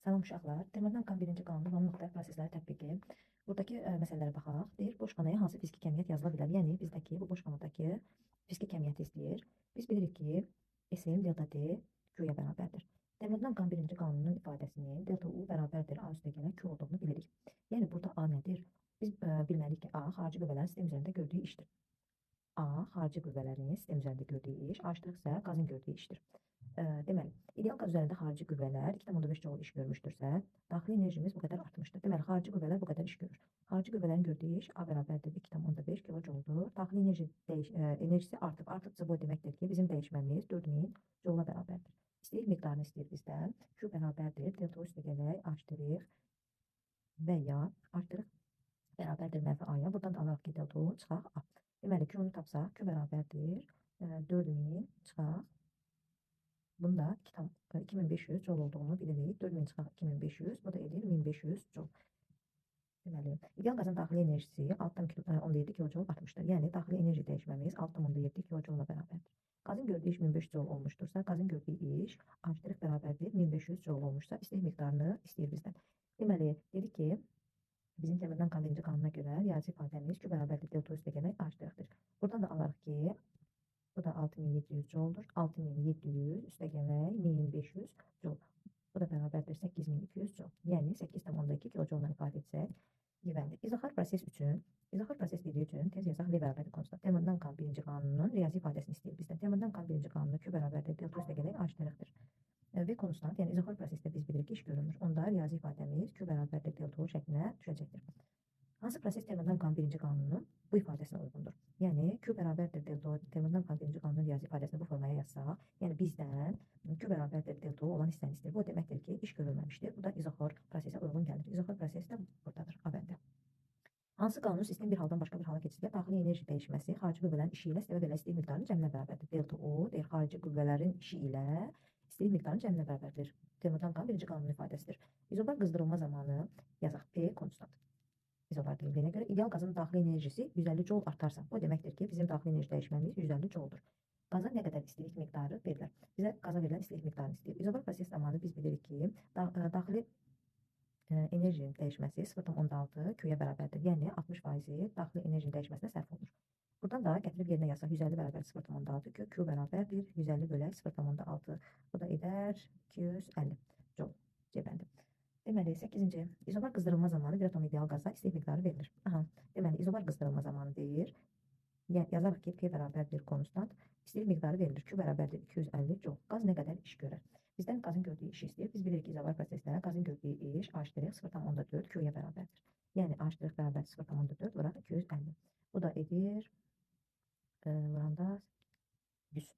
Salam uşaqlar. Termodinamika birinci qanunu və müxtəlif prosesləri tətbiqi. Buradakı məsələlərə baxaq. Deyir, boş xanaya hansı fiziki kəmiyyət yazıla bilər? Yəni bizdəki bu boş xanadakı fiziki kəmiyyəti istəyir. Biz bilirik ki, Sm delta T Q-ya bərabərdir. Termodinamikanın birinci qanununun ifadəsinin delta U bərabərdir A üstə gələn Q olduğunu bilirik. Yəni burada A nədir? Biz bilməliyik ki, A xarici qüvvələrin sistem üzərində gördüyü işdir. A xarici qüvvələrin sistem üzərində gördüyü iş, A isə qazın gördüyü işdir. Deməli, ideal qaz üzərində xarici qüvvələr 2,5 joule iş görmüşdürsə, daxili enerjimiz bu qədər artmışdır. Deməli, xarici qüvvələr bu qədər iş görür. Xarici qüvvələrin gördüyü iş A bərabərdir 2,5 kilojouldur. Daxili enerjisi artıb. Artıqca bu deməkdir ki, bizim dəyişməmiz 4000 joule bərabərdir. İstəyir miqdarını istəyir bizdən. Q bərabərdir delta üstə gələk artırıq və ya artırıq bərabərdir mənfi A-ya. Buradan da alaraq ki, delta çıxaq A. Deməli, Q-nu tapsaq, Q bərabərdir 4000 çıxaq. Bunda 2500 joule olduğunu bilirik. 4000 çıxaq 2500, bu da edir 1500 joule. Deməli, ideal qazın daxili enerjisi 6,17 kilojoule artmışdır. Yəni, daxili enerji dəyişməmiz 6,17 kilojoule bərabərdir. Qazın gördüyü iş 1500 joule olmuşdursa, qazın gördüyü iş artırıq bərabərdir 1500 joule olmuşsa, istəyir miqdarını istəyir bizdən. Deməli, dedik ki, bizim termodinamikanın birinci qanununa görə riyazi ifadəmiz Q bərabərdir delta üstə gələk artırıqdır. Buradan da alarıq ki, bu da 6700 jouldur. 6700 üstə gələk 1500 joule. Bu da bərabərdir 8200 joule. Yəni 8,2 kilojoule ifadə etsək, yivəndir. İzaxar proses dediyi üçün tez yazaq V bərabərdir konstant. Termodinamikanın birinci qanununun riyazi ifadəsini istəyir bizdən. Termodinamikanın birinci qanunu Q bərabərdir delta üstə gələk artırıqdır. V konstant, yəni izaxar prosesdə biz bilirik ki, iş görülmür. Onda riyazi ifadəmiz Q bərabərdir delta şəklinə düşəcəkdir. Hansı proses termodinamikanın birinci qanununun bu ifadəsinə uyğundur? Yəni, Q bərabərdir delta termodinamikanın birinci qanunun riyazi ifadəsini bu formaya yazsaq, yəni bizdən Q bərabərdir delta olan hissəni istəyir. Bu deməkdir ki, iş görülməmişdir. Bu da izoxor prosesə uyğun gəlir. İzoxor proses də buradadır, A bəndə. Hansı qanun sistem bir haldan başqa bir hala keçidlə daxili enerji dəyişməsi xarici qüvvələrin işi ilə istəyir istəyir miqdarın cəminə bərabərdir. Delta O deyir, xarici qüvvələrin işi ilə istəyir miqdarın cəminə bərabərdir. Termodinamikanın birinci qanunun ifadəsidir. İzobar qızdırılma zamanı yazaq P konstant. İzobar deyildiyinə görə ideal qazın daxili enerjisi 150 joule artarsa, o deməkdir ki, bizim daxili enerji dəyişməmiz 150 jouldur. Qaza nə qədər istilik miqdarı verilir? Bizə qaza verilən istilik miqdarını istəyir. İzobar proses zamanı biz bilirik ki, daxili enerjinin dəyişməsi 0,6 Q-ya bərabərdir. Yəni 60% daxili enerjinin dəyişməsinə sərf olunur. Buradan da gətirib yerinə yazsaq 150 bərabər 0,6 Q bərabərdir 150 bölək 0,6. Bu da edər 250 joule. Cəbəndi. Deməli, 8-ci. İzobar qızdırılma zamanı bir atom ideal qaza istilik miqdarı verilir. Deməli, izobar qızdırılma zamanı deyir. Yazarıq ki, P bərabərdir konstant. İstilik miqdarı verilir. Q bərabərdir 250 joule. Qaz nə qədər iş görər? Bizdən qazın gördüyü işi istəyir. Biz bilirik ki, izobar prosesdə qazın gördüyü iş H-dirək 0,4 Q-ya bərabərdir. Yəni, H-dirək bərabərdir 0,4, vuraq 250. Bu da edir, vuranda 100.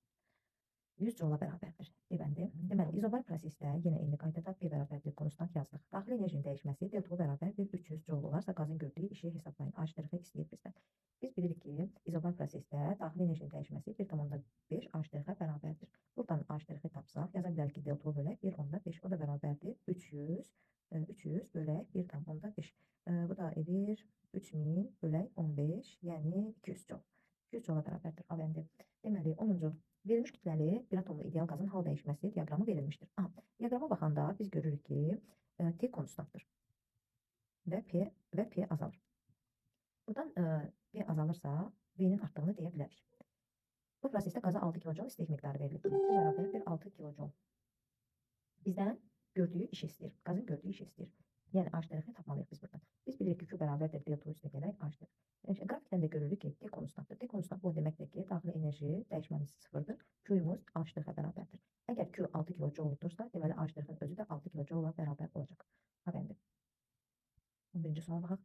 100 joule bərabərdir. Deməli, izobar prosesdə yenə eyni qaydada P bərabərdir konstant yazdıq. Daxili enerjinin dəyişməsi delta bərabərdir 300 joule olarsa qazın gördüyü işi hesablayın. H-dirəxi istəyir bizdən. Biz bilirik ki, izobar prosesdə daxili enerjinin dəyişməsi 1,5 H-dirəxə bərabərdir. Buradan H-dirəxi tapsaq, yaza bilərik ki, delta bölək 1,5, o da bərabərdir 300 bölək 1,5. Bu da edir 3000 bölək 15, yəni 200 joule. 200 joule bərabərdir A bəndi. Deməli, 10-cu. Verilmiş kütləli bir atomlu ideal qazın hal dəyişməsi diaqramı verilmişdir. Diaqrama baxanda biz görürük ki, T konstantdır və P azalır. Buradan P azalırsa, V-nin artdığını deyə bilərik. Bu prosesdə qaza 6 kJ istilik miqdarı verilir. Q bərabərdir 6 kJ. Bizdən gördüyü iş istəyir. Qazın gördüyü iş istəyir. Yəni, H-dirəxini tapmalıyıq biz buradan. Biz bilirik ki, Q bərabərdir delta üstə gələk H-dirəx. Qrafikdən də görürük ki, T konstantdır. T konstant bu deməkdir ki, daxili enerji dəyişməmiz sıfırdır. Q-yumuz H-dirəxə bərabərdir. Əgər Q 6 kJ-dursa, deməli H-dirəxin özü də 6 kJ-la bərabər olacaq. Bəndi. 11-ci suala baxaq.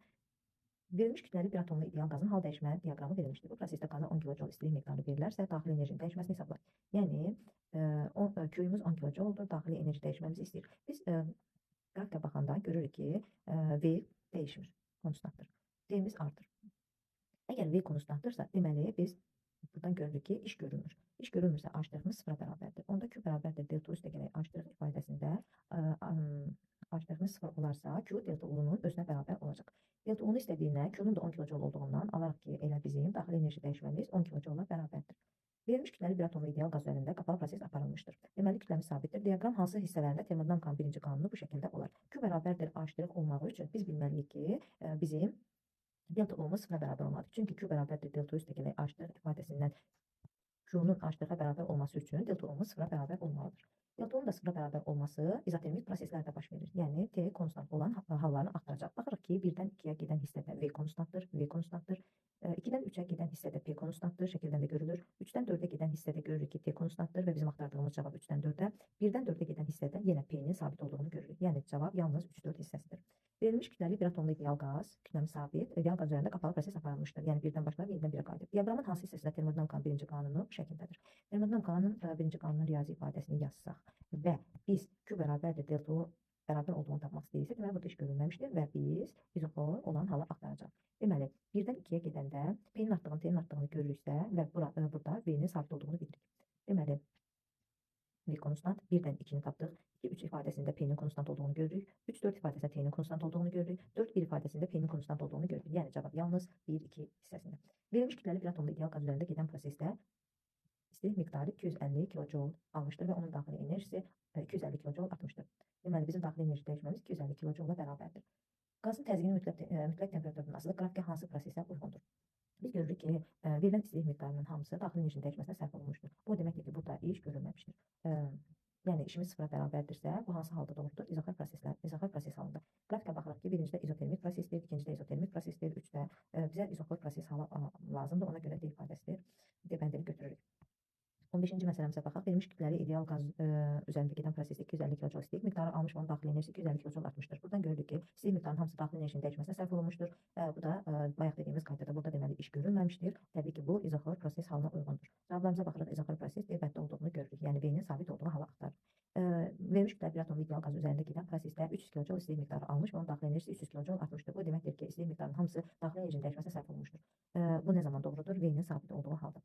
Verilmiş kütləli bir atomlu ideal qazın hal dəyişmə diaqramı verilmişdir. Bu prosesdə qaza 10 kJ istilik miqdarı verilərsə, daxili enerjinin dəyişməsini hesablayır. Yəni, Q-yumuz 10 kJ-dur, daxili enerji dəyişməmizi istəyir. Biz qrafikə baxanda görürük ki, V dəyişmir, konstantdır. D-miz artır. Əgər V konstantdırsa, deməli biz buradan görürük ki, iş görülmür. İş görülmürsə, H-dirəximiz sıfıra bərabərdir. Onda Q bərabərdir delta üstə gələk H-dirəx ifadəsində H-dirəximiz sıfır olarsa, Q delta U-nun özünə bərabər olacaq. Delta U-nu istədiyinə Q-nun da 10 kJ olduğundan alaraq ki, elə bizim daxili enerji dəyişməmiz 10 kJ-la bərabərdir. Verilmiş kütləli bir atomlu ideal qaz üzərində qapalı proses aparılmışdır. Deməli, kütləmiz sabitdir. Diaqram hansı hissələrində termodinamikanın birinci qanunu bu şəkildə olar? Q bərabərdir H' olmağı üçün biz bilməliyik ki, bizim delta O'muz sıfıra bərabər olmalıdır. Çünki Q bərabərdir delta U üstəgəl H' ifadəsindən Q'nun H'-a bərabər olması üçün delta O'muz sıfıra bərabər olmalıdır. Delta O'nun da sıfıra bərabər olması izotermik proseslərdə baş verir. Yəni T konstant olan hallarını axtaracaq. Baxırıq ki, 1-dən 2-yə gedən hissədə V konstantdır, V konstantdır. 2-dən 3-ə gedən hissədə P konstantdır, şəkildən də görülür. 3-dən 4-ə gedən hissədə görürük ki, T konstantdır və bizim axtardığımız cavab 3-dən 4-ə. 1-dən 4-ə gedən hissədə yenə P-nin sabit olduğunu görürük. Yəni cavab yalnız 3-4 hissəsidir. Verilmiş kütləli bir atomlu ideal qaz, kütləmi sabit, ideal qaz üzərində qapalı proses aparılmışdır. Yəni 1-dən başlayıb 7-dən 1-ə qayıdıb. Diaqramın hansı hissəsində termodinamikanın birinci qanunu bu şəkildədir? Termodinamikanın birinci qanunun riyazi ifadəsini yazsaq və biz Q bərabərdir delta O bərabər olduğunu tapmaq istəyirsə, deməli burada iş görülməmişdir və biz izoxor olan halı axtaracaq. Deməli, 1-dən 2-yə gedəndə P-nin artdığını, T-nin artdığını görürüksə və burada V-nin sabit olduğunu bilirik. Deməli, V konstant 1-dən 2-ni tapdıq. 2-3 ifadəsində P-nin konstant olduğunu görürük. 3-4 ifadəsində T-nin konstant olduğunu görürük. 4-1 ifadəsində P-nin konstant olduğunu görürük. Yəni cavab yalnız 1-2 hissəsində. Verilmiş kütləli bir atomlu ideal qaz üzərində gedən prosesdə istilik miqdarı 250 kJ almışdır və onun daxili enerjisi 250 kJ artmışdır. Deməli, bizim daxili enerji dəyişməmiz 250 kJ-la bərabərdir. Qazın təzyiqinin mütləq temperaturdan asılı qrafikə hansı prosesə uyğundur? Biz görürük ki, verilən istilik miqdarının hamısı daxili enerjinin dəyişməsinə sərf olunmuşdur. Bu deməkdir ki, burada iş görülməmişdir. Yəni işimiz sıfıra bərabərdirsə, bu hansı halda doğrudur? İzoxor proses halında. Grafikə baxırıq ki, birincidə izotermik prosesdir, ikincidə izotermik prosesdir, üçdə bizə izoxor proses halı lazımdır, ona görə D ifadəsidir. D bəndini götürürük. 15-ci məsələmizə baxaq. Verilmiş kütləli ideal qaz üzərində gedən prosesdə 250 kJ istilik miqdarı almış və onun daxili enerjisi 250 kJ artmışdır. Buradan görürük ki, istilik miqdarının hamısı daxili enerjinin dəyişməsinə sərf olunmuşdur. Bu da bayaq dediyimiz qaydada burada deməli iş görülməmişdir. Təbii ki, bu izoxor proses halına uyğundur. Cavablarımıza baxırıq. İzoxor proses D bənddə olduğunu görürük. Yəni V-nin sabit olduğu halı axtarır. Verilmiş kütləli bir atomlu ideal qaz üzərində gedən prosesdə 300 kJ istilik miqdarı almış və onun daxili enerjisi 300 kJ artmışdır. Bu deməkdir ki, istilik miqdarının hamısı daxili enerjinin dəyişməsinə sərf olunmuşdur. Bu nə zaman doğrudur? V-nin sabit olduğu halda.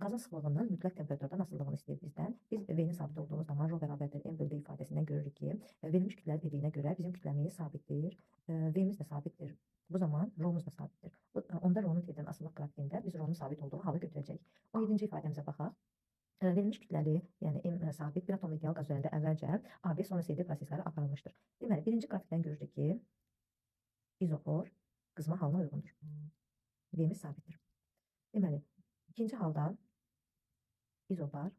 Qazın sıxlığının mütləq temperaturdan asıldığını istəyir bizdən. Biz V-nin sabit olduğu zaman ρ bərabərdir M bölü D ifadəsindən görürük ki, verilmiş kütləli dediyinə görə bizim kütləmiz sabitdir, V-miz də sabitdir. Bu zaman ρ-muz da sabitdir. Onda ρ-nun T-dən asılılıq qrafikində biz ρ-nun sabit olduğu halı götürəcəyik. 17-ci ifadəmizə baxaq. Verilmiş kütləli, yəni M sabit bir atomlu ideal qaz üzərində əvvəlcə AB sonra CD prosesləri aparılmışdır. Deməli, birinci qrafikdən görürük ki, izoxor qızma halına uyğundur. V-miz sabitdir. Deməli, ikinci halda izobar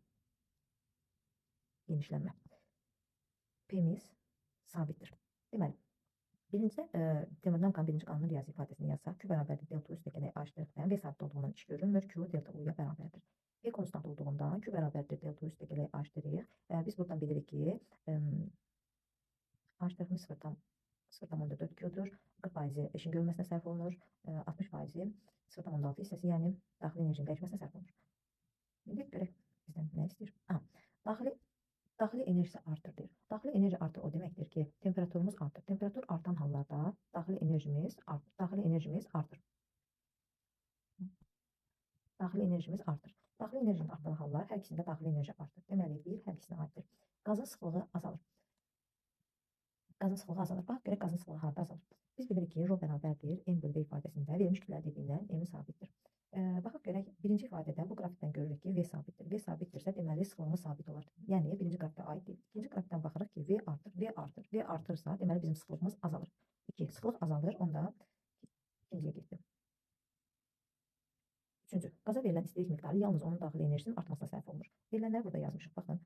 genişlənmə. P-miz sabitdir. Deməli, birincidə termodinamikanın birinci qanunun riyazi ifadəsini yazsaq, Q bərabərdir delta U üstəgəl H'-dən V sabit olduğundan iş görülmür, Q delta U-ya bərabərdir. P konstant olduğundan Q bərabərdir delta U üstəgəl H'-dirik. Biz buradan bilirik ki, H'-miz 0,4 Q-dur. 40% işin görülməsinə sərf olunur, 60% 0,6 hissəsi, yəni daxili enerjinin dəyişməsinə sərf olunur. İndi görək bizdən nə istəyir? Daxili enerjisi artır deyir. Daxili enerji artır o deməkdir ki, temperaturumuz artır. Temperatur artan hallarda daxili enerjimiz artır. Daxili enerjimiz artır. Daxili enerjinin artdığı hallar hər ikisində daxili enerji artır. Deməli, bir hər ikisinə aiddir. Qazın sıxlığı azalır. Bax, görək qazın sıxlığı harada azalır. Biz bilirik ki, ρ bərabərdir M bölü D ifadəsində verilmiş kütləli dediyindən M sabitdir. Baxaq görək, birinci ifadədə bu qrafikdən görürük ki, V sabitdir. V sabitdirsə, deməli sıxlığımız sabit olar. Yəni, birinci qrafikə aid deyil. İkinci qrafikdən baxırıq ki, V artır, V artır. V artırsa, deməli bizim sıxlığımız azalır. 2. Sıxlıq azalır, onda ikinciyə getdim. Üçüncü, qaza verilən istilik miqdarı yalnız onun daxili enerjisinin artmasına sərf olunur. Verilənləri burada yazmışıq. Baxın,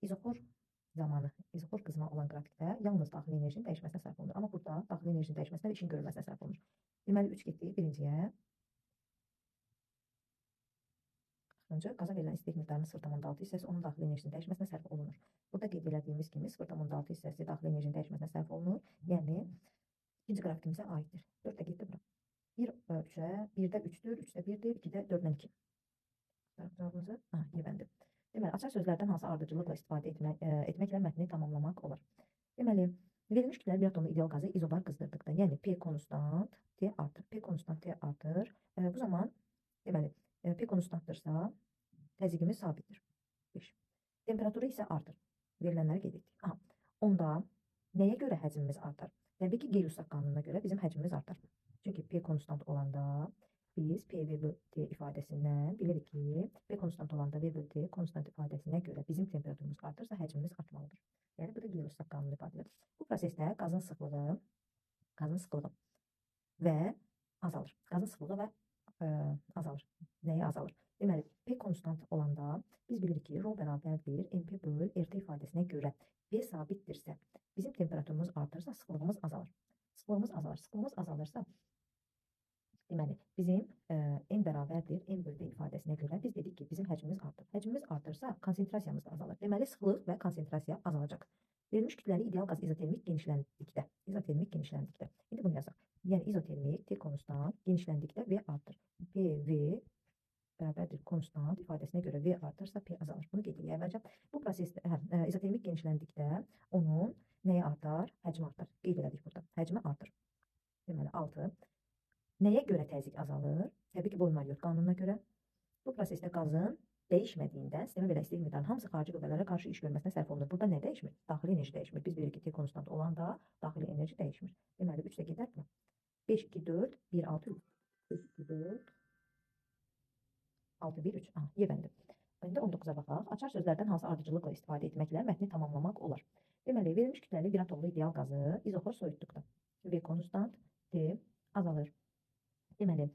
izoxor zamanı, izoxor qızma olan qrafikdə yalnız daxili enerjinin dəyişməsinə sərf olunur. Amma burada daxili enerjinin dəyişməsinə və işin görülməsinə sərf olunur. Deməli, 3 getdik birinciyə. Qaza verilən istilik miqdarının 0,6 hissəsi onun daxili enerjinin dəyişməsinə sərf olunur. Burada qeyd elədiyimiz kimi 0,6 hissəsi daxili enerjinin dəyişməsinə sərf olunur. Yəni, ikinci grafikimizə aiddir. 4 də getdi bura. 1-də 3-dür, 3-də 1-dir, 2-də 4-dən 2. Cavabımızı yevəndir. Deməli, açar sözlərdən hansı ardıcılıqla istifadə etməklə mətni tamamlamaq olar? Deməli, verilmiş kütləli bir atomlu ideal qazı izobar qızdırdıqda, yəni P konstant T artır. P konstant T artır. Bu zaman, deməli, P konstantdırsa, təzyiqimiz sabitdir. 5. Temperaturu isə artır. Verilənləri qeyd etdik. Onda nəyə görə həcmimiz artar? Təbii ki, Gey-Lussak qanununa görə bizim həcmimiz artar. Çünki P konstant olanda biz P V bölü T ifadəsindən bilirik ki, P konstant olanda V bölü T konstant ifadəsinə görə bizim temperaturumuz artırsa həcmimiz artmalıdır. Yəni bu da Gill-Rostock qanunu ifadə edir. Bu prosesdə qazın sıxlığı və azalır. Qazın sıxlığı və azalır. Nəyə azalır? Deməli, P konstant olanda biz bilirik ki, rho bərabərdir MP bölü RT ifadəsinə görə V sabitdirsə, bizim temperaturumuz artırsa, sıxlığımız azalır. Sıxlığımız azalırsa, deməli, bizim N bərabərdir N bölü V ifadəsinə görə biz dedik ki, bizim həcmimiz artır. Həcmimiz artırsa, konsentrasiyamız da azalır. Deməli, sıxlıq və konsentrasiya azalacaq. Verilmiş kütləli ideal qaz izotermik genişləndikdə. İndi bunu yazaq. Yəni, izotermik T konstant genişləndikdə V artır. PV bərabərdir konstant ifadəsinə görə V artırsa P azalır. Bunu qeyd edək əvvəlcə. Bu prosesdə izotermik genişləndikdə onun nəyə artar? Həcmi artar. Qeyd elədik burada. Həcmi artır. Deməli 6. Nəyə görə təzyiq azalır? Təbii ki, Boyle-Mariotte qanununa görə. Bu prosesdə qazın dəyişmədiyində sistemə belə istilik miqdarının hamısı xarici qüvvələrə qarşı iş görməsinə sərf olunur. Burada nə dəyişmir? Daxili enerji dəyişmir. Biz bilirik ki, T konstant olanda daxili enerji dəyişmir. Deməli 3 də gedər buna. 5, 2, 4, 1, 6, 3. 5, 2, 4, 6, 1, 3. Y bəndi. İndi 19-a baxaq. Açar sözlərdən hansı ardıcılıqla istifadə etməklə mətni tamamlamaq olar? Deməli, verilmiş kütləli bir atomlu ideal qazı izoxor soyutduqda V konstant, T azalır. Deməli,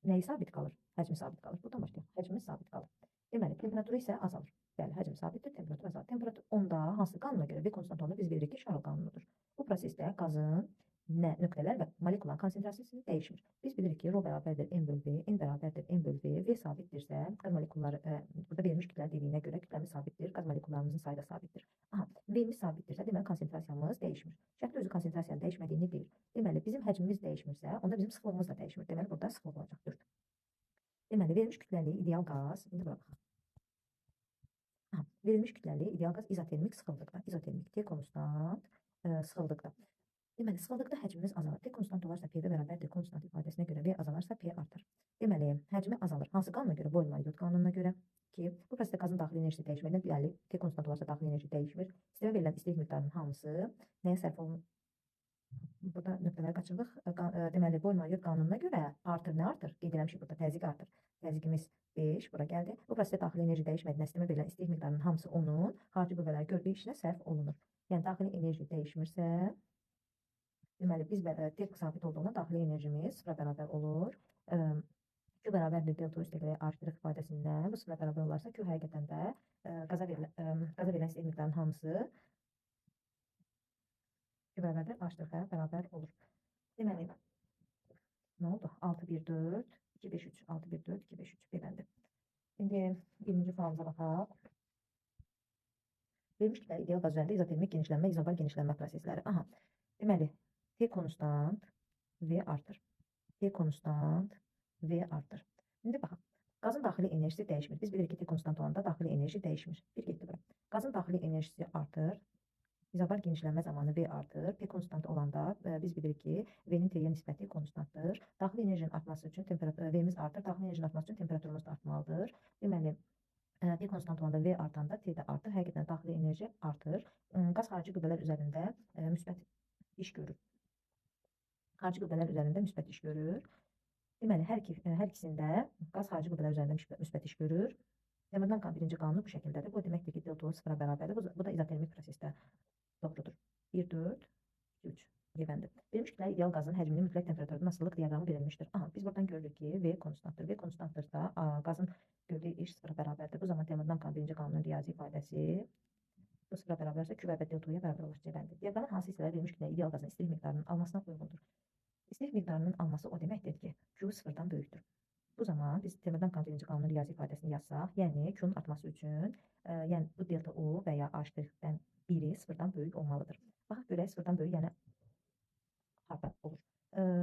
nəyi sabit qalır? Həcmi sabit qalır. Buradan başlayaq. Həcmimiz sabit qalır. Deməli, temperaturu isə azalır. Bəli, həcm sabitdir, temperatur azalır. Temperatur onda hansı qanuna görə V konstant olanda biz bilirik ki, Şarl qanunudur. Bu prosesdə qazın nöqtələr və molekular konsentrasiyası dəyişmir. Biz bilirik ki, rho bərabərdir N bölü V, N bərabərdir N bölü V, V sabitdirsə, qaz molekulları, burada verilmiş kütlələr dediyinə görə kütləmiz sabitdir, qaz molekullarımızın sayı da sabitdir. V-miz sabitdirsə, deməli konsentrasiyamız dəyişmir. Şərtdə özü konsentrasiyanın dəyişmədiyini deyir. Deməli, bizim həcmimiz dəyişmirsə, onda bizim sıxlığımız da dəyişmir. Deməli, burada sıxlıq olacaq 4. Deməli, verilmiş kütləli ideal qaz, indi bura baxaq. Verilmiş kütləli ideal qaz izotermik sıxıldıqda, izotermik T konstant sıxıldıqda. Deməli, sıxıldıqda həcmimiz azalır. T konstant olarsa P-də bərabərdir konstant ifadəsinə görə V azalarsa P artır. Deməli, həcmi azalır. Hansı qanuna görə? Boyle-Mariotte qanununa görə ki, bu prosesdə qazın daxili enerjisi dəyişməklə, yəni T konstant olarsa daxili enerji dəyişmir. Sistemə verilən istilik miqdarının hamısı nəyə sərf olunur? Burada nöqtələri qaçırıq. Deməli, Boyle-Mariotte qanununa görə artır. Nə artır? Qeyd eləmişik burada təzyiq artır. Təzyiqimiz 5, bura gəldi. Bu prosesdə daxili enerji dəyişmədiyində sistemə verilən istilik miqdarının hamısı onun xarici qüvvələri gördüyü işinə sərf olunur. Yəni, daxili enerji dəyişmirsə, deməli, biz T sabit olduğunda daxili enerjimiz sıfıra bərabər olur. Q bərabərdir delta üstəgələ artırıq ifadəsindən bu sıfıra bərabər olarsa Q həqiqətən də qaza verilən istilik miqdarının hamısı Q bərabərdir artırığa bərabər olur. Deməli, nə oldu? 6, 1, 4, 2, 5, 3, 6, 1, 4, 2, 5, 3, B bəndi. İndi 20-ci sualımıza baxaq. Verilmiş kütləli ideal qaz üzərində izotermik genişlənmə, izobar genişlənmə prosesləri. Deməli, T konstant, V artır. T konstant, V artır. İndi baxaq. Qazın daxili enerjisi dəyişmir. Biz bilirik ki, T konstant olanda daxili enerji dəyişmir. Bir getdi bura. Qazın daxili enerjisi artır. İzobar genişlənmə zamanı V artır. P konstant olanda biz bilirik ki, V-nin T-yə nisbəti konstantdır. Daxili enerjinin artması üçün V-miz artır. Daxili enerjinin artması üçün temperaturumuz da artmalıdır. Deməli, T konstant olanda V artanda T də artır. Həqiqətən daxili enerji artır. Qaz xarici qüvvələr üzərində müsbət iş görür. Xarici qüvvələr üzərində müsbət iş görür. Deməli, hər ikisində qaz xarici qüvvələr üzərində müsbət iş görür. Termodinamika birinci qanunu bu şəkildədir. Bu deməkdir ki, delta O sıfıra bərabərdir. Bu da izotermik prosesdə doğrudur. 1, 4, 2, 3. Yevəndir. Verilmiş kütləli ideal qazın həcminin mütləq temperaturda asılılıq diaqramı verilmişdir. Biz buradan görürük ki, V konstantdır. V konstantdırsa, qazın gördüyü iş sıfıra bərabərdir. Bu zaman termodinamika birinci qanunun riyazi ifadəsi bu sıfıra bərabərsə Q və delta O-ya bərabər olacaq Cəbəndir. Diaqramın hansı hissələri verilmiş kütləli ideal qazın istilik miqdarının almasına uyğundur? İstilik miqdarının alması o deməkdir ki, Q sıfırdan böyükdür. Bu zaman biz termodinamika birinci qanunun riyazi ifadəsini yazsaq, yəni Q-nun artması üçün, yəni bu delta O və ya H-dən biri sıfırdan böyük olmalıdır. Baxaq görək, sıfırdan böyük, yəni harda olur.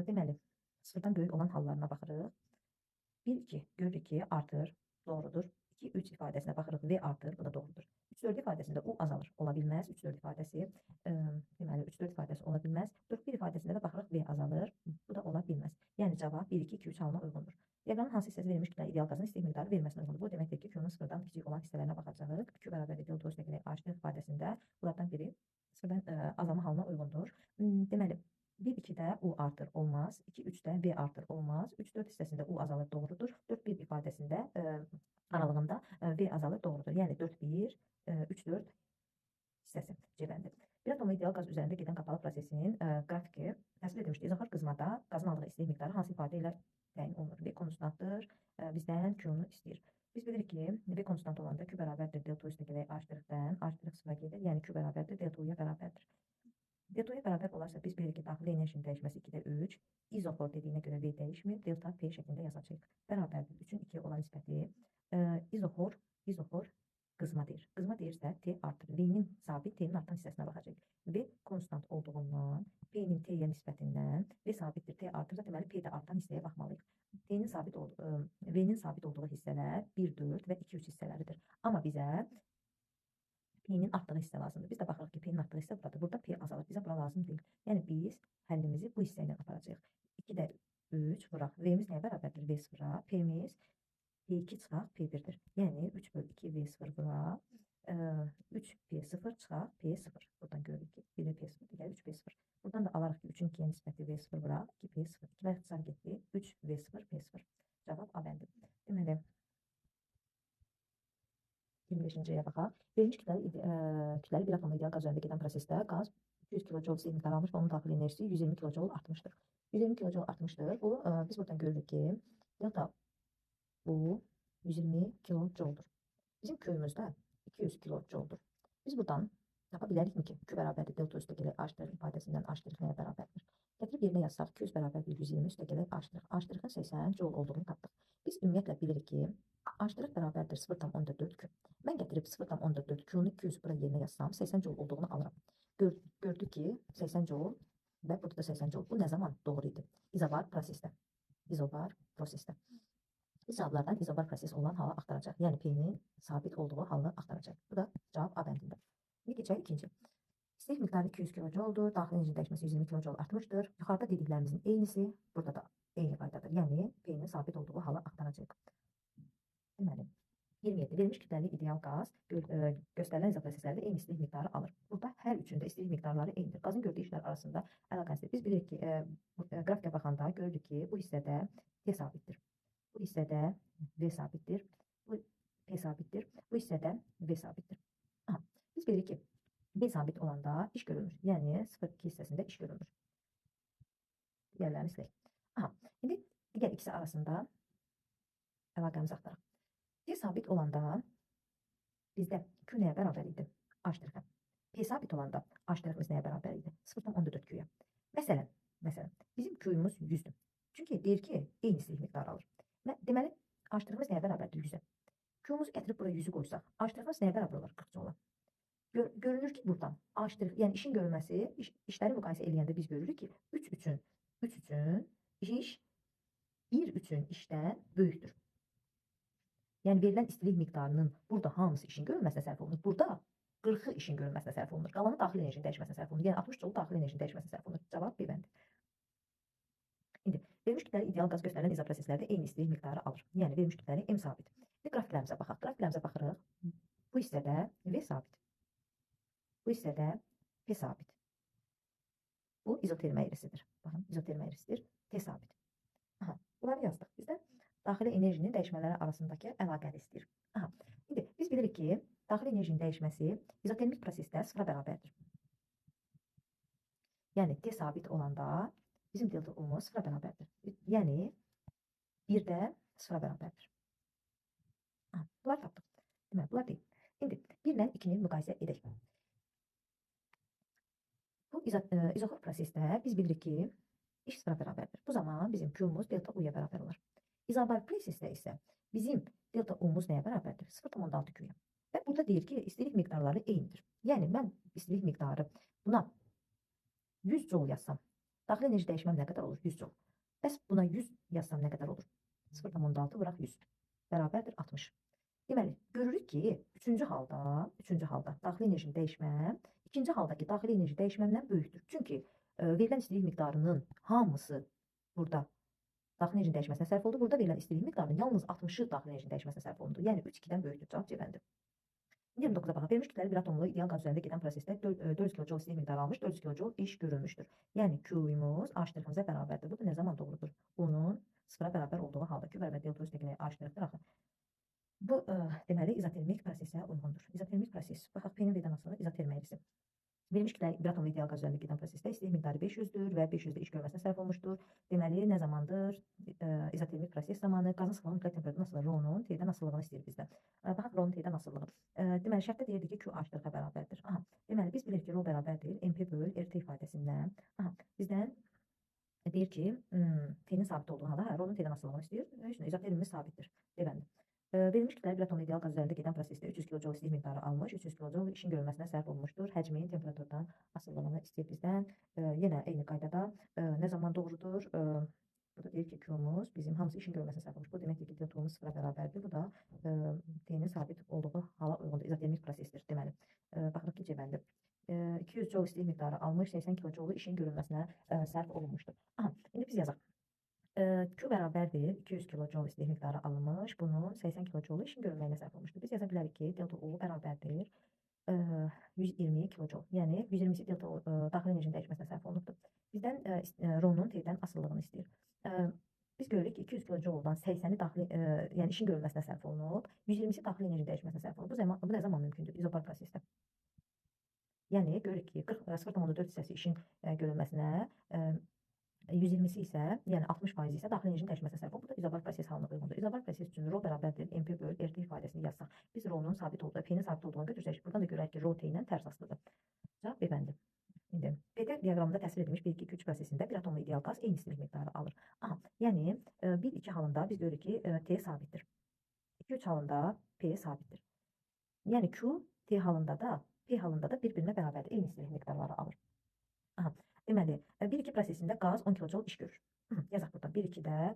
Deməli, sıfırdan böyük olan hallarına baxırıq. 1, 2 görürük ki, artır, doğrudur. 2, 3 ifadəsinə baxırıq, V artır, bu da doğrudur. 3, 4 ifadəsində U azalır, ola bilməz. 3, 4 ifadəsi, deməli, 3, 4 ifadəsi ola bilməz. 4, 1 ifadəsində də baxırıq, V azalır, bu da ola bilməz. Yəni, cavab 1, 2, 2, 3 halına uyğundur. Diaqramın hansı hissəsi verilmiş kütləli ideal qazın istilik miqdarı verməsinə uyğundur. Bu deməkdir ki, Q-nun sıfırdan kiçik olan hissələrinə baxacağıq. Q bərabərdir delta O üstəgələ H ifadəsində bunlardan biri sıfırdan azalma halına uyğundur. Deməli, 1, 2-də U artır olmaz. 2 3-də V artır olmaz. 3 4 hissəsində U azalır doğrudur. 4 1 ifadəsində aralığında V azalır doğrudur. Yəni 4 1 3 4 hissəsi cevəndir. Bir atomlu ideal qaz üzərində gedən qapalı prosesinin qrafiki təsvir edilmişdir. İzoxar qızmada qazın aldığı istilik miqdarı hansı ifadə ilə təyin olunur? V konstantdır. Bizdən Q-nu istəyir. Biz bilirik ki, V konstant olanda Q bərabərdir delta üstə gələk H-dan H sıfıra gedir. Yəni Q bərabərdir delta U-ya bərabərdir. Delta U-ya bərabər olarsa biz bilirik ki, daxili enerjinin dəyişməsi 2-də 3. İzoxor dediyinə görə V dəyişmir. Delta P şəklində yazacağıq. Bərabərdir. 3-ün 2-yə olan nisbəti izoxor qızma deyir. Qızma deyirsə T artır. V-nin sabit, T-nin artan hissəsinə baxacaq. V konstant olduğundan, P-nin T-yə nisbətindən V sabitdir, T artırsa, deməli P də artan hissəyə baxmalıyıq. V-nin sabit olduğu hissələr 1, 4 və 2, 3 hissələridir. Amma bizə P-nin artdığı hissə lazımdır. Biz də baxırıq ki, P-nin artdığı hissə buradadır. Burada P azalır. Bizə bura lazım deyil. Yəni biz həllimizi bu hissə ilə aparacağıq. 2-də 3 vuraq. V-miz nəyə bərabərdir? V0-a. P-miz P2 çıxaq P1-dir. Yəni 3 bölü 2 V0 bura. 3 P0 çıxaq P0. Buradan görürük ki, 1 P0 digər 3 P0. Buradan da alarıq ki, 3-ün 2-yə nisbəti V0 bura. 2 P0. 2 ixtisar getdi. 3 V0 P0. Cavab A bəndi. Deməli, 25-ciyə baxaq. Birinci kütləli bir atomlu ideal qaz üzərində gedən prosesdə qaz 200 kJ istilik miqdarı almış və onun daxili enerjisi 120 kJ artmışdır. 120 kJ artmışdır. Bu, biz buradan görürük ki, delta bu 120 kJ-dur. Bizim köyümüzdə 200 kJ-dur. Biz buradan tapa bilərikmi ki, Q bərabərdir delta üstə gələk H' ifadəsindən H' nəyə bərabərdir? Gətirib yerinə yazsaq, 200 bərabərdir 120 üstə gələk H'. H'-ın 80 J olduğunu tapdıq. Biz ümumiyyətlə bilirik ki, H' bərabərdir 0,4 Q. Mən gətirib 0,4 Q-nu 200 bura yerinə yazsam, 80 J olduğunu alıram. Gördük ki, 80 J və burada da 80 J. Bu nə zaman doğru idi? İzobar prosesdə. Hesablardan izobar proses olan halı axtaracaq. Yəni P-nin sabit olduğu halını axtaracaq. Bu da cavab A bəndində. İndi keçək ikinci. İstilik miqdarı 200 kJ oldu. Daxili enerji dəyişməsi 120 kJ artmışdır. Yuxarıda dediklərimizin eynisi burada da eyni qaydadır. Yəni P-nin sabit olduğu halı axtaracaq. Deməli, 27. Verilmiş kütləli ideal qaz göstərilən izah proseslərdə eyni istilik miqdarı alır. Burada hər üçündə istilik miqdarları eynidir. Qazın gördüyü işlər arasında əlaqəsidir. Biz bilirik ki, qrafikə baxanda görürük ki, bu hissədə T sabitdir. Bu hissədə V sabitdir. Bu P sabitdir. Bu hissədə V sabitdir. Biz bilirik ki, V sabit olanda iş görülmür. Yəni 0,2 hissəsində iş görülmür. Digərlərini silək. İndi digər ikisi arasında əlaqəmizi axtaraq. T sabit olanda bizdə Q nəyə bərabər idi? H'. P sabit olanda H'-imiz nəyə bərabər idi? 0,14 Q-ya. Məsələn, bizim Q-yumuz 100-dür. Çünki deyir ki, eyni istilik miqdarı alır. Deməli, H'-imiz nəyə bərabərdir? 100-ə. Q-muzu gətirib buraya 100-ü qoysaq, H'-imiz nəyə bərabər olar? 40 olar. Görünür ki, buradan H', yəni işin görülməsi, işləri müqayisə eləyəndə biz görürük ki, 3 üçün iş 1 üçün işdən böyükdür. Yəni verilən istilik miqdarının burada hamısı işin görülməsinə sərf olunur. Burada 40-ı işin görülməsinə sərf olunur. Qalanı daxili enerjinin dəyişməsinə sərf olunur. Yəni 60 joule daxili enerjinin dəyişməsinə sərf olunur. Cavab B bəndi. İndi verilmiş kütləli ideal qaz göstərilən izah proseslərdə eyni istilik miqdarı alır. Yəni verilmiş kütləli M sabit. İndi qrafiklərimizə baxaq. Qrafiklərimizə baxırıq. Bu hissədə V sabit. Bu hissədə P sabit. Bu izoterm əyrisidir. Baxın, izoterm əyrisidir. T sabit. Bunları yazdıq. Bizdə daxili enerjinin dəyişmələri arasındakı əlaqəni istəyir. İndi biz bilirik ki, daxili enerjinin dəyişməsi izotermik prosesdə sıfıra bərabərdir. Yəni T sabit olanda bizim delta U-muz sıfıra bərabərdir. Yəni 1-də sıfıra bərabərdir. Bunlar tapdıq. Deməli, bunlar deyil. İndi 1 ilə 2-ni müqayisə edək. Bu izoxor prosesdə biz bilirik ki, iş sıfıra bərabərdir. Bu zaman bizim Q-muz delta U-ya bərabər olar. İzobar prosesdə isə bizim delta U-muz nəyə bərabərdir? 0,6 Q-ya. Və burada deyir ki, istilik miqdarları eynidir. Yəni mən istilik miqdarı buna 100 joule yazsam, daxili enerji dəyişməm nə qədər olur? 100 joule. Bəs buna 100 yazsam nə qədər olur? 0,6 vuraq 100. Bərabərdir 60. Deməli, görürük ki, üçüncü halda daxili enerjini dəyişməm, ikinci haldakı daxili enerji dəyişməmdən böyükdür. Çünki verilən istilik miqdarının hamısı burada daxili enerjinin dəyişməsinə sərf oldu. Burada verilən istilik miqdarının yalnız 60-ı daxili enerjinin dəyişməsinə sərf olundu. Yəni 3 2-dən böyükdür. Cavab C bəndi. 29'a baxaq. Verilmiş kütləli bir atomlu ideal qaz üzərində gedən prosesdə 400 kJ istilik miqdarı almış, 400 kJ iş görülmüşdür. Yəni Q-yumuz H-ımıza bərabərdir. Bu da nə zaman doğrudur? Bunun sıfıra bərabər olduğu halda Q bərabər delta üstəgələ H-dırdır axı. Bu deməli izotermik prosesə uyğundur. İzotermik proses. Baxaq P-nin V-dən asılı izoterm əyrisi. Verilmiş kütləli bir atomlu ideal qaz üzərində gedən prosesdə istilik miqdarı 500-dür və 500-də iş görməsinə sərf olmuşdur. Deməli, nə zamandır? İzotermik proses zamanı qazın sıxlığının mütləq temperaturun asılı Rho-nun T-dən asılılığını istəyir bizdən. Baxaq Rho-nun T-dən asılılığı. Deməli, şərtdə deyirdi ki, Q H-dırğa bərabərdir. Aha, deməli, biz bilirik ki, Rho bərabərdir MP böl RT ifadəsindən. Aha, bizdən deyir ki, T-nin sabit olduğu halda, Rho-nun T-dən asılılığını istəyir. İzotermimiz sabitdir. Deməli. Verilmiş kütləli bir atomlu ideal qaz üzərində gedən prosesdə 300 kJ istilik miqdarı almış, 300 kJ işin görülməsinə sərf olunmuşdur. Həcmin temperaturdan asılılığını istəyir bizdən. Yenə eyni qaydada nə zaman doğrudur? Burada deyir ki, Q-muz bizim hamısı işin görülməsinə sərf olmuş. Bu deməkdir ki, delta-muz sıfıra bərabərdir. Bu da T-nin sabit olduğu hala uyğundur. İzotermik prosesdir. Deməli, baxırıq ki, cəbəndi. 200 kJ istilik miqdarı almış, 80 kJ işin görülməsinə sərf olunmuşdur. Aha, indi biz yazaq. Q bərabərdir 200 kJ istilik miqdarı alınmış. Bunun 80 kJ işin görülməyinə sərf olmuşdur. Biz yaza bilərik ki, delta U bərabərdir 120 kJ. Yəni 120-si delta daxili enerjinin dəyişməsinə sərf olunubdur. Bizdən Rho-nun T-dən asılılığını istəyir. Biz görürük ki, 200 kJ-dan 80-i daxili, yəni işin görülməsinə sərf olunub. 120-si daxili enerjinin dəyişməsinə sərf olunub. Bu nə zaman mümkündür? İzobar prosesdə. Yəni görürük ki, 0,4 hissəsi işin görülməsinə 120-si isə, yəni 60% isə daxili enerjinin dəyişməsinə sərf olunub. Bu da izobar proses halına uyğundur. İzobar proses üçün Rho bərabərdir MP böl RT ifadəsini yazsaq. Biz Rho-nun sabit olduğu, P-nin sabit olduğunu götürsək, buradan da görək ki, Rho T ilə tərs asılıdır. Cavab B bəndi. İndi PT diaqramında təsvir edilmiş 1-2-3 prosesində bir atomlu ideal qaz eyni istilik miqdarı alır. Aha, yəni 1-2 halında biz görürük ki, T sabitdir. 2-3 halında P sabitdir. Yəni Q T halında da, P halında da bir-birinə bərabərdir. Eyni istilik miqdarları alır. Aha. Deməli, 1-2 prosesində qaz 10 kJ iş görür. Yazaq burada. 1-2-də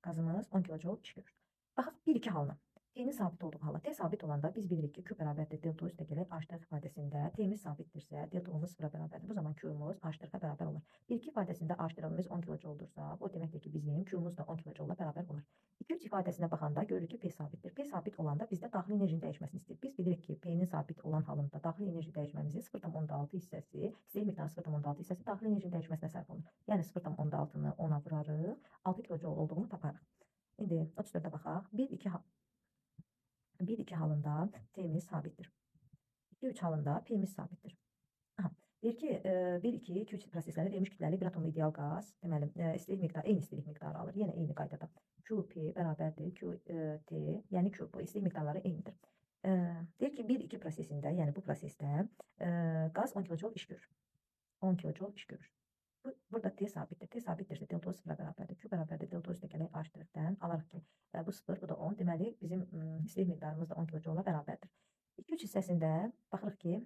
qazımız 10 kJ iş görür. Baxaq 1-2 halına. T-nin sabit olduğu halda. T sabit olanda biz bilirik ki, Q bərabərdir delta üstəgələ H-dırğa ifadəsində. T-miz sabitdirsə, delta U-muz sıfıra bərabərdir. Bu zaman Q-muz H-dırğa bərabər olur. 1-2 ifadəsində H-dırğımız 10 kJ olursa, bu deməkdir ki, bizim Q-muz da 10 kJ-la bərabər olur. 2-3 ifadəsinə baxanda görürük ki, P sabitdir. P sabit olanda bizdə daxili enerjinin dəyişməsini istəyir. Biz bilirik ki, P-nin sabit olan halında daxili enerji dəyişməmizin 0,6 hissəsi, istilik miqdarı 0,6 hissəsi daxili enerjinin dəyişməsinə sərf olunur. Yəni 0,6-nı 10-a vurarıq, 6 kJ olduğunu taparıq. İndi 34-ə baxaq. 1-2 halında T-miz sabitdir. 2-3 halında P-miz sabitdir. Aha, deyir ki, 1-2-3 proseslərdə verilmiş kütləli bir atomlu ideal qaz, deməli, istilik miqdarı, eyni istilik miqdarı alır. Yenə eyni qaydada. QP bərabərdir QT, yəni Q, bu istilik miqdarları eynidir. Deyir ki, 1-2 prosesində, yəni bu prosesdə qaz 10 kJ iş görür. 10 kJ iş görür. Burada T sabitdir. T sabitdirsə delta sıfıra bərabərdir. Q bərabərdir delta üstəgələ H-dırğdan alarıq ki, bu 0, bu da 10. Deməli, bizim istilik miqdarımız da 10 kJ-la bərabərdir. 2-3 hissəsində baxırıq ki,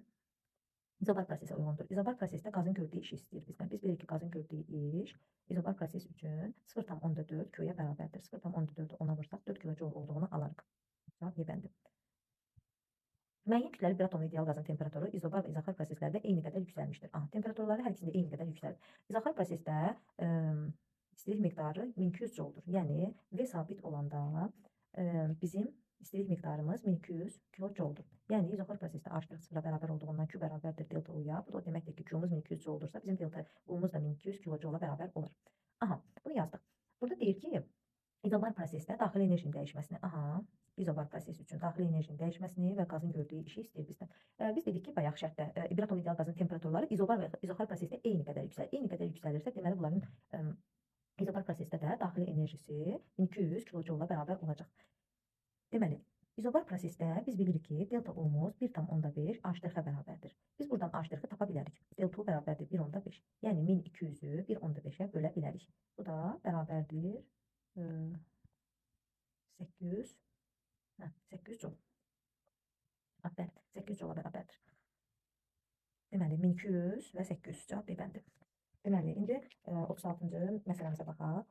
izobar prosesə uyğundur. İzobar prosesdə qazın gördüyü işi istəyir bizdən. Biz bilirik ki, qazın gördüyü iş izobar proses üçün 0,4 Q-yə bərabərdir. 0,4-ü 10-a vursaq 4 kJ olduğunu alarıq. Cavab E bəndi. Müəyyən kütləli bir atomlu ideal qazın temperaturu izobar və izoxar proseslərdə eyni qədər yüksəlmişdir. Temperaturaları hər ikisində eyni qədər yüksəlir. İzoxar prosesdə istilik miqdarı 1200 J-dur. Yəni V sabit olanda bizim istilik miqdarımız 1200 kJ-dur. Yəni izoxar prosesdə H-dırğı sıfıra bərabər olduğundan Q bərabərdir delta U-ya. Bu da deməkdir ki, Q-muz 1200 J-dursa bizim delta U-muz da 1200 kJ-la bərabər olur. Aha, bunu yazdıq. Burada deyir ki, izobar prosesdə daxili enerjinin dəyişməsini, izobar proses üçün daxili enerjinin dəyişməsini və qazın gördüyü işi istəyir bizdən. Biz dedik ki, bayaq şərtdə bir atomlu ideal qazın temperaturları izobar və izoxar prosesdə eyni qədər yüksəlir. Eyni qədər yüksəlirsə, deməli bunların izobar prosesdə də daxili enerjisi 1200 kJ-la bərabər olacaq. Deməli, izobar prosesdə biz bilirik ki, delta U-muz 1,5 H-dırğa bərabərdir. Biz buradan H-dırğı tapa bilərik. Delta U bərabərdir 1,5. Yəni 1200-ü 1,5-ə bölə bilərik. Bu da bərabərdir 800 J. Bəli, 800 J-la bərabərdir. Deməli, 1200 və 800 cavab B bəndi. Deməli, indi 36-cı məsələmizə baxaq.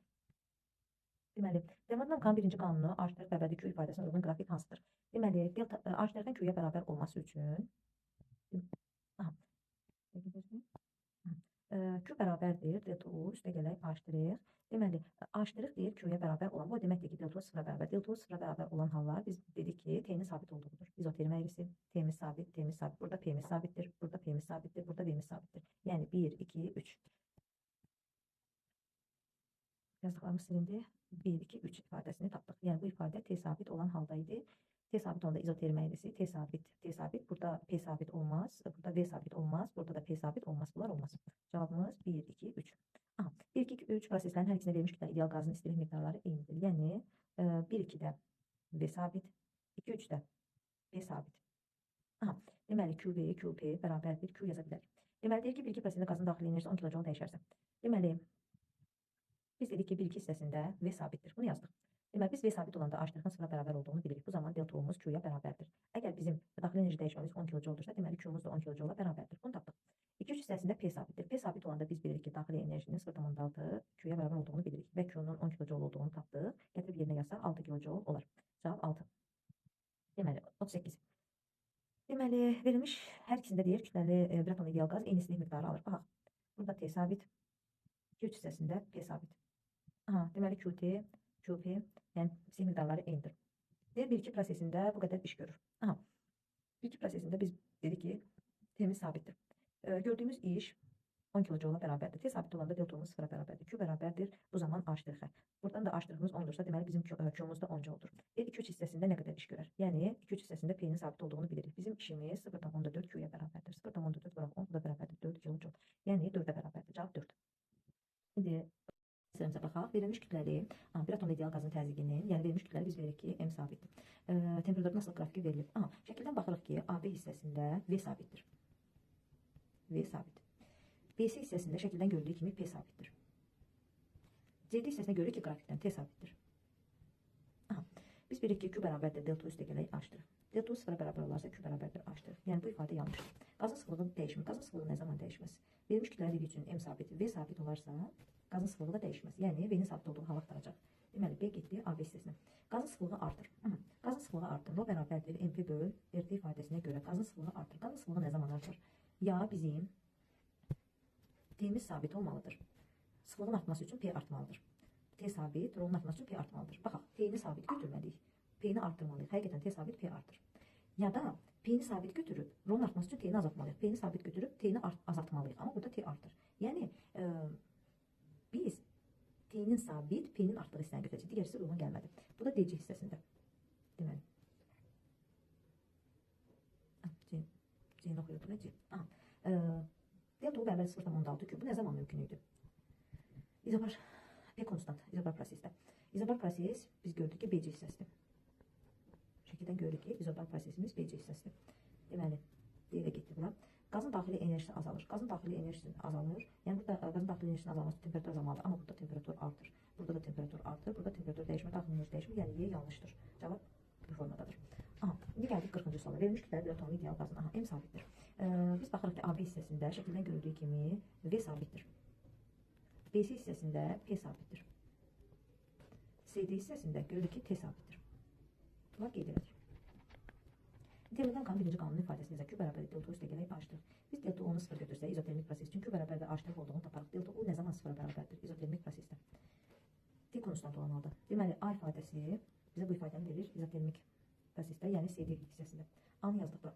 Deməli, termodinamikanın birinci qanunu H-dırğı bərabərdir Q ifadəsinə uyğun qrafik hansıdır? Deməli, H-dırğın Q-yə bərabər olması üçün Q bərabərdir delta U üstə gələk H'. Deməli, H' deyir Q-yə bərabər olan. Bu o deməkdir ki, delta U sıfıra bərabər. Delta U sıfıra bərabər olan hallar biz dedik ki, T-nin sabit olduğudur. İzoterm əyrisi, T-miz sabit, T-miz sabit. Burada P-miz sabitdir, burada P-miz sabitdir, burada V-miz sabitdir. Yəni 1, 2, 3. Yazdıqlarımız silindi. 1, 2, 3 ifadəsini tapdıq. Yəni bu ifadə T sabit olan halda idi. T sabit olanda izoterm əyrisi, T sabit, T sabit. Burada P sabit olmaz, burada V sabit olmaz, burada da P sabit olmaz. Bunlar olmaz. Cavabımız 1, 2, 3. Aha, 1, 2, 3 proseslərin hər ikisinə verilmiş kütlə ideal qazın istilik miqdarları eynidir. Yəni 1, 2-də V sabit, 2, 3-də P sabit. Aha, deməli QV, QP bərabərdir, Q yaza bilərik. Deməli deyir ki, 1-2 prosesində qazın daxili enerjisi 10 kJ dəyişərsə. Deməli, biz dedik ki, 1-2 hissəsində V sabitdir. Bunu yazdıq. Deməli, biz V sabit olanda H'-ın sıfıra bərabər olduğunu bilirik. Bu zaman delta U'muz Q-ya bərabərdir. Əgər bizim daxili enerji dəyişməmiz 10 kJ-dursa, deməli Q-muz da 10 kJ-la bərabərdir. Bunu tapdıq. 2-3 hissəsində P sabitdir. P sabit olanda biz bilirik ki, daxili enerjinin 0,6 Q-ya bərabər olduğunu bilirik. Və Q-nun 10 kJ olduğunu tapdıq. Gətirib yerinə yazsaq 6 kJ olar. Cavab 6. Deməli, 38. Deməli, verilmiş hər ikisində deyir kütləli bir atom ideal qaz eyni istilik miqdarı alır. Baxaq. Burada T sabit, 2-3 hissəsində P sabit. Aha, deməli QT, QP, yəni istilik miqdarları eynidir. Deyir 1-2 prosesində bu qədər iş görür. Aha, 1-2 prosesində biz dedik ki, T-miz sabitdir. Gördüyümüz iş 10 kJ-la bərabərdir. T sabit olanda delta-umuz sıfıra bərabərdir. Q bərabərdir. Bu zaman H'. Buradan da H'-ımız 10-dursa, deməli bizim Q-muz da 10 oldur. 2-3 hissəsində nə qədər iş görər? Yəni 2-3 hissəsində P-nin sabit olduğunu bilirik. Bizim işimiz 0,4 Q-ya bərabərdir. 0,4 bıraq 10, bu da bərabərdir 4 kJ. Yəni 4-ə bərabərdir. Cavab 4. İndi sırımıza baxaq. Verilmiş kütləli bir atom ideal qazın təzyiqinin, yəni verilmiş kütləli biz veririk ki, M sabitdir. Temperatur nasıl qrafiki verilib? Aha, şəkildən baxırıq ki, AB hissəsində V sabitdir. V sabit. BC hissəsində şəkildən görüldüyü kimi P sabitdir. CD hissəsinə görürük ki, qrafikdən T sabitdir. Aha, biz bilirik ki, Q bərabərdir delta üstə gələk H'. Delta sıfıra bərabər olarsa Q bərabərdir H'. Yəni bu ifadə yanlışdır. Qazın sıvılığı dəyişmir. Qazın sıvılığı nə zaman dəyişməz? Verilmiş kütləli üçün M sabit, V sabit olarsa qazın sıvılığı da dəyişməz. Yəni V-nin sabit olduğu hal axtaracaq. Deməli, B getdi AB hissəsinə. Qazın sıvılığı artır. Qazın sıvılığı artır. Rho bərabərdir MP böl RT ifadəsinə görə qazın sıvılığı artır. Qazın sıvılığı nə zaman artır? Ya bizim T-miz sabit olmalıdır. Sıvılığın artması üçün P artmalıdır. T sabit, Rho'nun artması üçün P artmalıdır. Baxaq, T-ni sabit götürməliyik. P-ni artdırmalıyıq. Həqiqətən T sabit, P artır. Ya da P-ni sabit götürüb, Rho'nun artması üçün T-ni azaltmalıyıq. P-ni sabit götürüb, T-ni azaltmalıyıq. Amma burada T artır. Yəni, biz T-nin sabit, P-nin artdığı hissəni götürəcək. Digərisi uyğun gəlmədi. Bu da DC hissəsində. Deməli. C-ni oxuyorduk və C. Delta U bərabər 0,6 Q. Bu nə zaman mümkün idi? İzobar P konstant, izobar prosesdə. İzobar proses biz gördük ki, BC hissəsidir. Şəkildən görürük ki, izobar prosesimiz BC hissəsidir. Deməli, D-ilə getdi bura. Qazın daxili enerjisi azalır. Qazın daxili enerjisi azalır. Yəni burada qazın daxili enerjisinin azalması temperatur azalmalıdır. Amma burada temperatur artır. Burada da temperatur artır. Burada temperatur dəyişmir, daxili enerji dəyişmir. Yəni Y yanlışdır. Cavab bu formadadır. Aha, indi gəldik 40-cı suala. Verilmiş kütləli bir atomun ideal qazın. Aha, M sabitdir. Biz baxırıq ki, AB hissəsində şəkildən görüldüyü kimi V sabitdir. BC hissəsində P sabitdir. CD hissəsində görürük ki, T sabitdir. Bunlar qeyd edilir. Teoremdən qanun birinci qanunun ifadəsində isə Q bərabər delta U üstə gələk H'-dır. Biz delta U-nu 0 götürsək, izotermik proses üçün Q bərabər H' olduğunu taparıq. Delta U nə zaman 0-a bərabərdir? İzotermik prosesdə. T konstant olan halda. Deməli, A ifadəsi bizə bu ifadəni verir izotermik prosesdə, yəni CD hissəsində. A-nı yazdıq bura.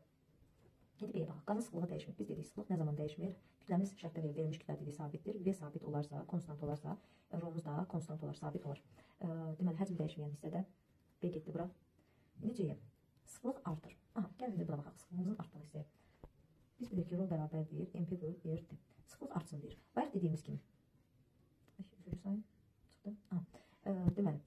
Gidib B-yə baxaq. Qazın sıvılığı dəyişmir. Biz dedik, sıvılıq nə zaman dəyişmir? Kütləmiz şərtdə verilmiş kütlə dediyi sabitdir. V sabit olarsa, konstant olarsa, Rho-muz da konstant olar, sabit olar. Deməli, həcm dəyişməyən hissədə B getdi bura. İndi C-yə. Sıvılıq artır. Aha, gəlin də buna baxaq. Sıvılığımızın artdığı hissəyə. Biz bilirik ki, Rho bərabərdir, MP böl RT. Sıvılıq artsın deyir. Bayaq dediyimiz kimi. Üçüncü sayın çıxdı. Deməli,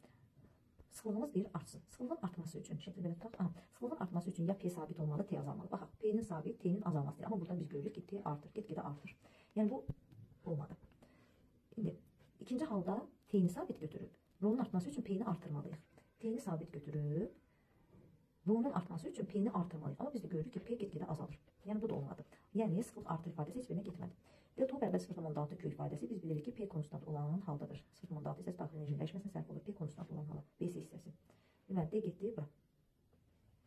sıvılığımız deyir artsın. Sıvılığın artması üçün, şəkildə belə tutaq. Sıvılığın artması üçün ya P sabit olmalı, T azalmalı. Baxaq, P-nin sabit, T-nin azalması deyir. Amma buradan biz görürük ki, T artır, get-gedə artır. Yəni bu olmadı. İndi ikinci halda T-ni sabit götürüb, Rho-nun artması üçün P-ni artırmalıyıq. T-ni sabit götürüb, Rho-nun artması üçün P-ni artırmalıyıq. Amma biz də görürük ki, P get-gedə azalır. Yəni bu da olmadı. Yəni sıvılıq artır ifadəsi heç birinə getmədi. Delta U bərabər 0,6 Q ifadəsi biz bilirik ki, P konstant olan haldadır. 0,6 hissəsi daxili enerjinin dəyişməsinə sərf olur. P konstant olan hala. BC hissəsi. Deməli, D getdi bura.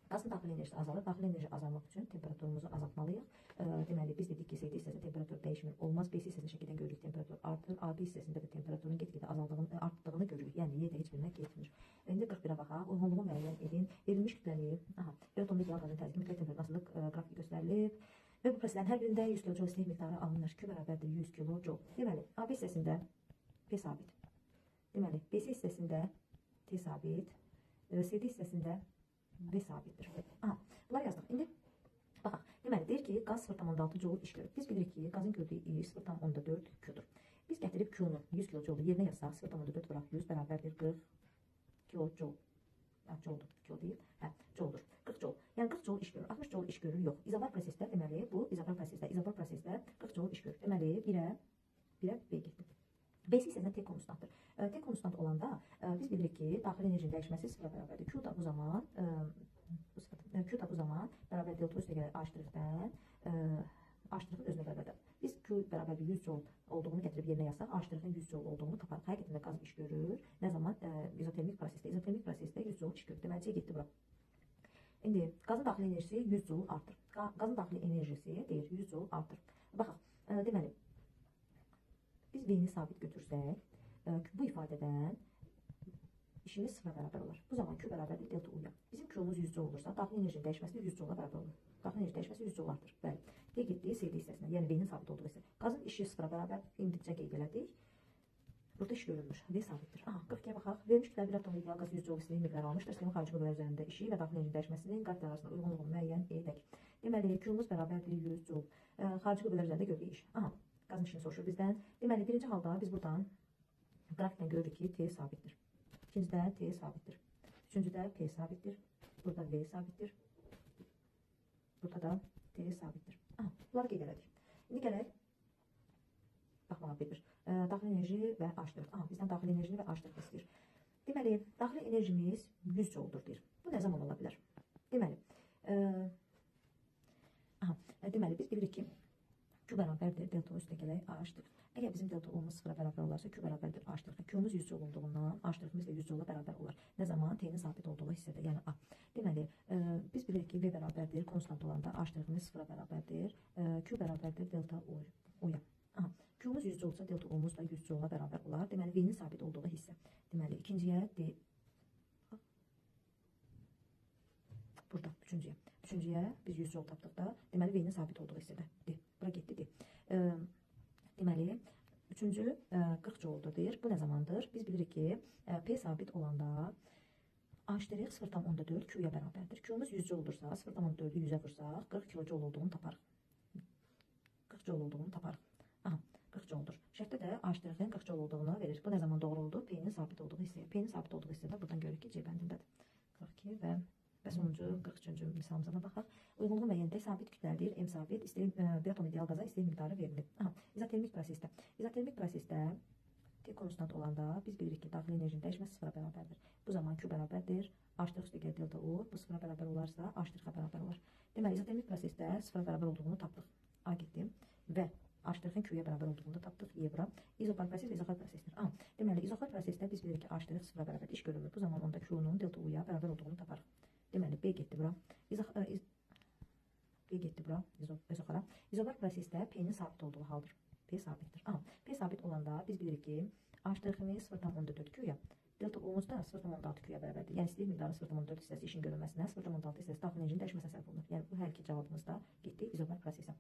Qazın daxili enerjisi azalır. Daxili enerji azalmaq üçün temperaturumuzu azaltmalıyıq. Deməli, biz dedik ki, CD hissəsində temperatur dəyişmir olmaz. BC hissəsində şəkildən B hissəsində də temperaturun get-gedə artdığını görürük. Yəni Y-də heç birinə getmir. İndi 41-ə baxaq. Uyğunluğu müəyyən edin. Verilmiş kütləli, Newton ideal qazın təzyiqi mütləq temperaturasızlıq qrafiki göstərilib. Və bu proseslərin hər birində 100 kJ istilik miqdarı alınır. Q bərabərdir 100 kJ. Deməli, AB hissəsində P sabit. Deməli, BC hissəsində T sabit. CD hissəsində V sabitdir. Bunları yazdıq. İndi baxaq. Deməli, deyir ki, qaz 0,6 joule iş görür. Biz bilirik ki, qazın gördüyü iş 0,4 Q-dur. Biz gətirib Q-nu 100 kJ yerinə yazsaq, 0,4 vuraq 100 bərabərdir 40 kJ. Joule-dur. Q deyil. Joule-dur. 40 joule. Yəni 40 joule iş görür. 60 joule iş görür. Yox. İzobar prosesdə deməli, bu izobar prosesdə 40 joule iş görür. Deməli, 1-ə B getdi. B hissəsində T konstantdır. T konstant olanda biz bilirik ki, daxili enerjinin dəyişməsi 0-a bərabərdir. Q da bu zaman bərabər delta üstə gəlir A-dan A-ın özünə bərabərdir. Biz Q bərabər 100 joule olduğunu gətirib yerinə yazsaq, A-ın 100 joule olduğunu taparıq. Həqiqətən qaz iş görür. Nə zaman? İzotermik prosesdə 100 joule iş görür. Deməli, C getdi bura. İndi qazın daxili enerjisi 100 joule artır. Qazın daxili enerjisi deyir 100 joule artır. Baxaq, deməli, biz V-ni sabit götürsək, bu ifadədən işimiz 0-a bərabər olur. Bu zaman Q bərabərdir delta U-ya. Bizim Q-umuz 100 joule olursa, daxili enerjinin dəyişməsi 100 joule-a bərabər olur. Daxili enerji dəyişməsi 100 joule artır. Bəli. D getdi CD hissəsinə, yəni V-nin sabit olduğu hissə. Qazın işi 0-a bərabər, indicə qeyd elədik. Burada iş görülmüş. V sabitdir. 42-yə baxaq. Verilmiş kütləli bir atom ideal qaz 100 joule istilik miqdarı almışdır. Sistemin xarici qüvvələr üzərində işi və daxili enerji dəyişməsinin qat arasında uyğunluğunu müəyyən edək. Deməli, Q-umuz bərabərdir 100 joule. Xarici qüvvələr üzərində gördük iş. Qazın işini soruşur bizdən. Deməli, birinci halda biz buradan qrafikdən görürük ki, T sabitdir. İkincidə T sabitdir. Üçüncüdə P sabitdir. Burada V sabitdir. Burada da T sabitdir. Bunları qeyd elədik. İndi gələk baxmağa bir-bir. Daxili enerji və H4. Bizdən daxili enerjini və H4 istəyir. Deməli, daxili enerjimiz 100 joule-dur deyir. Bu nə zaman ola bilər? Deməli, biz bilirik ki, Q bərabərdir delta üstə gələk H4. Əgər bizim delta U-muz 0-a bərabər olarsa, Q bərabərdir H4. Q-umuz 100 joule olduğundan H4-ümüz də 100 joule-a bərabər olar. Nə zaman? T-nin sabit olduğu hissədə, yəni A. Deməli, biz bilirik ki, V bərabərdir konstant olanda H4-ümüz 0-a bərabərdir. Q bərabərdir delta U-ya. Q-umuz 100 joule-sa, delta U-muz da 100 joule-a bərabər olar. Deməli, V-nin sabit olduğu hissə. Deməli, ikinciyə D. Burada, üçüncüyə biz 100 joule tapdıq da, deməli, V-nin sabit olduğu hissədə. D. Bura getdi D. Deməli, üçüncü 40 joule-dur deyir. Bu nə zamandır? Biz bilirik ki, P sabit olanda H-4 0,4 Q-ya bərabərdir. Q-umuz 100 joule-dursa, 0,4-ü 100-ə vursaq, 40 kJ olduğunu taparıq. 40 joule olduğunu taparıq. 40 joule-dur. Şərtdə də H-4-ün 40 joule olduğunu verir. Bu nə zaman doğru oldu? P-nin sabit olduğu hissəyə. P-nin sabit olduğu hissədə buradan görürük ki, C bəndindədir. 42 və sonuncu 43-cü misalımıza da baxaq. Uyğunluğu müəyyəndə sabit kütləlidir. M sabit, bir atom ideal qaza istilik miqdarı verilir. İzotermik prosesdə. İzotermik prosesdə T konstant olanda biz bilirik ki, daxili enerjinin dəyişməsi 0-a bərabərdir. Bu zaman Q bərabərdir. H4 üstə gəlir delta U. Bu 0-a bərabər olarsa, H4-a bərabər olar. Deməli, izotermik prosesdə 0-a bərabər olduğunu tapdıq. A getdi və H4-ün Q-ya bərabər olduğunu da tapdıq. Y bura. İzobar proses və izoxar prosesdir. Deməli, izoxar prosesdə biz bilirik ki, H4 0-a bərabər iş görülür. Bu zaman onda Q-nun delta U-ya bərabər olduğunu taparıq. Deməli, B getdi bura. B getdi bura, izoxara. İzobar prosesdə P-nin sabit olduğu haldır. P sabitdir. P sabit olanda biz bilirik ki, H4-imiz 0,4 Q-ya, delta U-muz da 0,6 Q-ya bərabərdir. Yəni, istilik miqdarı 0,4 hissəsi işin görülməsinə, 0,6 hissəsi daxili enerjinin dəyişməsinə səbəb olur. Yəni, bu hər iki cavabımız da getdi izobar prosesə.